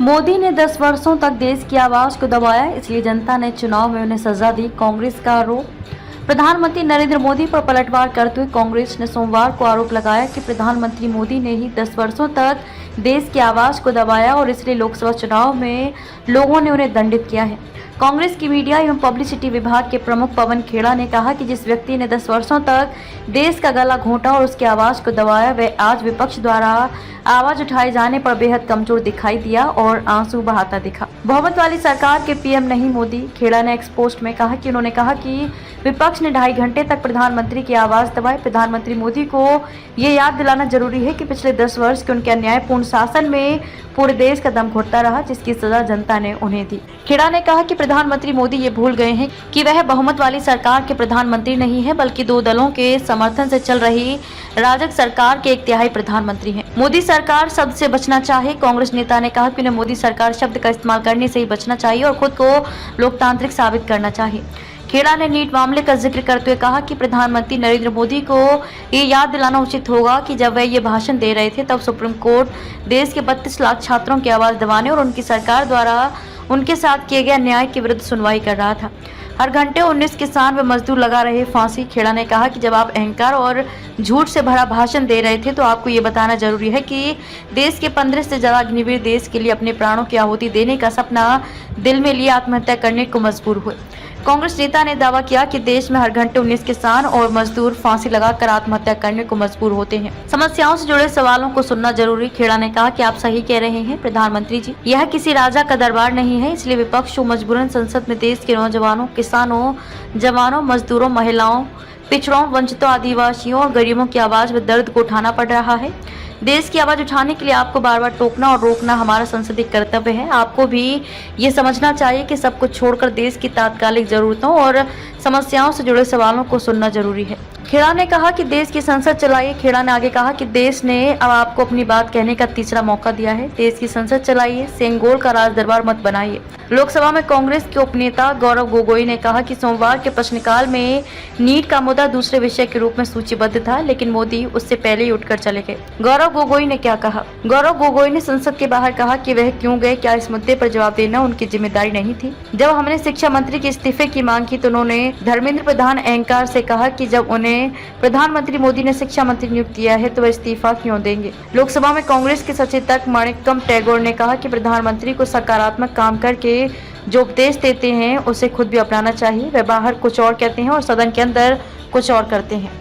मोदी ने 10 वर्षों तक देश की आवाज को दबाया, इसलिए जनता ने चुनाव में उन्हें सजा दी। कांग्रेस का आरोप। प्रधानमंत्री नरेंद्र मोदी पर पलटवार करते हुए कांग्रेस ने सोमवार को आरोप लगाया कि प्रधानमंत्री मोदी ने ही 10 वर्षों तक देश की आवाज को दबाया और इसलिए लोकसभा चुनाव में लोगों ने उन्हें दंडित किया है। कांग्रेस की मीडिया एवं पब्लिसिटी विभाग के प्रमुख पवन खेड़ा ने कहा कि जिस व्यक्ति ने 10 वर्षों तक देश का गला घोंटा और उसकी आवाज को दबाया, वह आज विपक्ष द्वारा आवाज उठाए जाने पर बेहद कमजोर दिखाई दिया और आंसू बहाता दिखा। बहुमत वाली सरकार के पीएम नहीं मोदी। खेड़ा ने एक्स पोस्ट में कहा कि उन्होंने कहा कि विपक्ष ने 2.5 घंटे तक प्रधानमंत्री की आवाज दबाई। प्रधानमंत्री मोदी को ये याद दिलाना जरूरी है कि पिछले 10 वर्ष के उनके अन्यायपूर्ण शासन में पूरे देश का दम घुटता रहा, जिसकी सजा जनता ने उन्हें दी। खेड़ा ने कहा कि प्रधानमंत्री मोदी ये भूल गए हैं कि वह बहुमत वाली सरकार के प्रधानमंत्री नहीं है, बल्कि 2 दलों के समर्थन से चल रही राजग सरकार के 1/3 प्रधानमंत्री हैं। मोदी सरकार शब्द से बचना चाहे। कांग्रेस नेता ने कहा कि उन्हें मोदी सरकार शब्द का इस्तेमाल करने से ही बचना चाहिए और खुद को लोकतांत्रिक साबित करना चाहिए। खेड़ा ने नीट मामले का जिक्र करते हुए कहा कि प्रधानमंत्री नरेंद्र मोदी को ये याद दिलाना उचित होगा कि जब वह ये भाषण दे रहे थे तब सुप्रीम कोर्ट देश के 32 लाख छात्रों की आवाज दबाने और उनकी सरकार द्वारा उनके साथ किए गए अन्याय के विरुद्ध सुनवाई कर रहा था। हर घंटे 19 किसान व मजदूर लगा रहे फांसी। खेड़ा ने कहा कि जब आप अहंकार और झूठ से भरा भाषण दे रहे थे तो आपको ये बताना जरूरी है कि देश के 15 से ज्यादा अग्निवीर देश के लिए अपने प्राणों की आहुति देने का सपना दिल में लिए आत्महत्या करने को मजबूर हुए। कांग्रेस नेता ने दावा किया कि देश में हर घंटे 19 किसान और मजदूर फांसी लगाकर आत्महत्या करने को मजबूर होते हैं। समस्याओं से जुड़े सवालों को सुनना जरूरी। खेड़ा ने कहा कि आप सही कह रहे हैं प्रधानमंत्री जी, यह किसी राजा का दरबार नहीं है, इसलिए विपक्ष को मजबूरन संसद में देश के नौजवानों, किसानों, जवानों, मजदूरों, महिलाओं, पिछड़ों, वंचितों, आदिवासियों और गरीबों की आवाज व दर्द को उठाना पड़ रहा है। देश की आवाज उठाने के लिए आपको बार बार टोकना और रोकना हमारा संसदीय कर्तव्य है। आपको भी ये समझना चाहिए कि सब कुछ छोड़कर देश की तात्कालिक जरूरतों और समस्याओं से जुड़े सवालों को सुनना जरूरी है। खेड़ा ने कहा कि देश की संसद चलाइए। खेड़ा ने आगे कहा कि देश ने अब आपको अपनी बात कहने का तीसरा मौका दिया है। देश की संसद चलाइए, सेंगोल का राज दरबार मत बनाइए। लोकसभा में कांग्रेस के उपनेता गौरव गोगोई ने कहा कि सोमवार के प्रश्नकाल में नीट का मुद्दा दूसरे विषय के रूप में सूचीबद्ध था, लेकिन मोदी उससे पहले ही उठकर चले गए। गौरव गोगोई ने क्या कहा? गौरव गोगोई ने संसद के बाहर कहा कि वह क्यों गए, क्या इस मुद्दे पर जवाब देना उनकी जिम्मेदारी नहीं थी? जब हमने शिक्षा मंत्री के इस्तीफे की मांग की तो उन्होंने धर्मेंद्र प्रधान अहंकार से कहा कि जब उन्हें प्रधानमंत्री मोदी ने शिक्षा मंत्री नियुक्त किया है तो वह इस्तीफा क्यों देंगे? लोकसभा में कांग्रेस के सचेतक माणिक्यम टैगोर ने कहा कि प्रधानमंत्री को सकारात्मक काम करके जो उपदेश देते हैं उसे खुद भी अपनाना चाहिए। वह बाहर कुछ और कहते हैं और सदन के अंदर कुछ और करते हैं।